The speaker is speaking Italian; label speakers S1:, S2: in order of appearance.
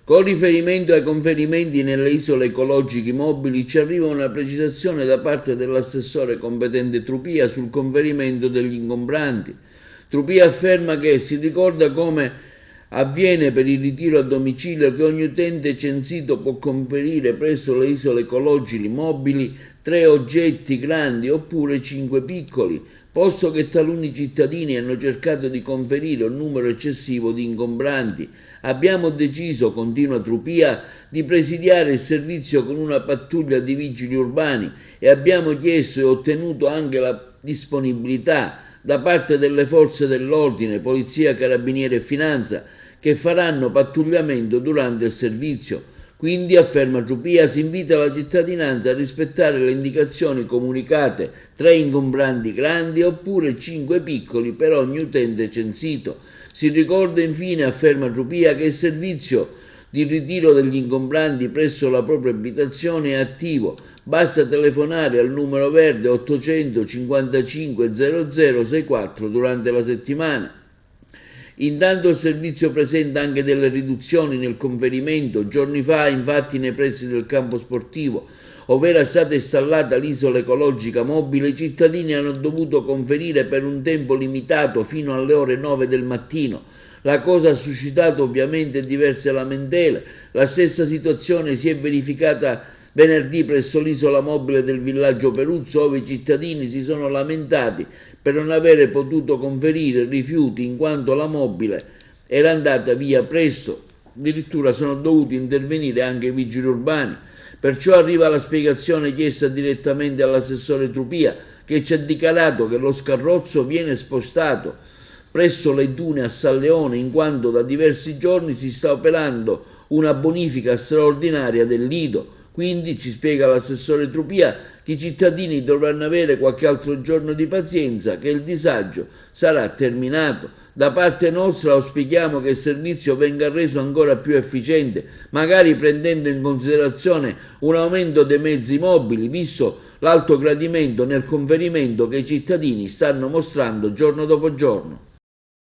S1: Con riferimento ai conferimenti nelle isole ecologiche mobili ci arriva una precisazione da parte dell'assessore competente Trupia sul conferimento degli ingombranti. Trupia afferma che si ricorda come avviene per il ritiro a domicilio che ogni utente censito può conferire presso le isole ecologiche mobili 3 oggetti grandi oppure 5 piccoli, posto che taluni cittadini hanno cercato di conferire un numero eccessivo di ingombranti. Abbiamo deciso, continua Trupia, di presidiare il servizio con una pattuglia di vigili urbani e abbiamo chiesto e ottenuto anche la disponibilità da parte delle forze dell'ordine, Polizia, Carabinieri e Finanza, che faranno pattugliamento durante il servizio. Quindi, afferma Trupia, si invita la cittadinanza a rispettare le indicazioni comunicate, 3 ingombranti grandi oppure 5 piccoli per ogni utente censito. Si ricorda infine, afferma Trupia, che il servizio di ritiro degli ingombranti presso la propria abitazione è attivo. Basta telefonare al numero verde 855 0064 durante la settimana. Intanto il servizio presenta anche delle riduzioni nel conferimento. Giorni fa, infatti, nei pressi del campo sportivo, ove era stata installata l'isola ecologica mobile, i cittadini hanno dovuto conferire per un tempo limitato fino alle ore 9 del mattino. La cosa ha suscitato ovviamente diverse lamentele. La stessa situazione si è verificata venerdì presso l'isola mobile del villaggio Peruzzo, dove i cittadini si sono lamentati per non avere potuto conferire rifiuti in quanto la mobile era andata via presto. Addirittura sono dovuti intervenire anche i vigili urbani. Perciò arriva la spiegazione chiesta direttamente all'assessore Trupia, che ci ha dichiarato che lo scarrozzo viene spostato presso le dune a San Leone in quanto da diversi giorni si sta operando una bonifica straordinaria del lido. Quindi, ci spiega l'assessore Trupia, che i cittadini dovranno avere qualche altro giorno di pazienza, che il disagio sarà terminato. Da parte nostra auspichiamo che il servizio venga reso ancora più efficiente, magari prendendo in considerazione un aumento dei mezzi mobili, visto l'alto gradimento nel conferimento che i cittadini stanno mostrando giorno dopo giorno.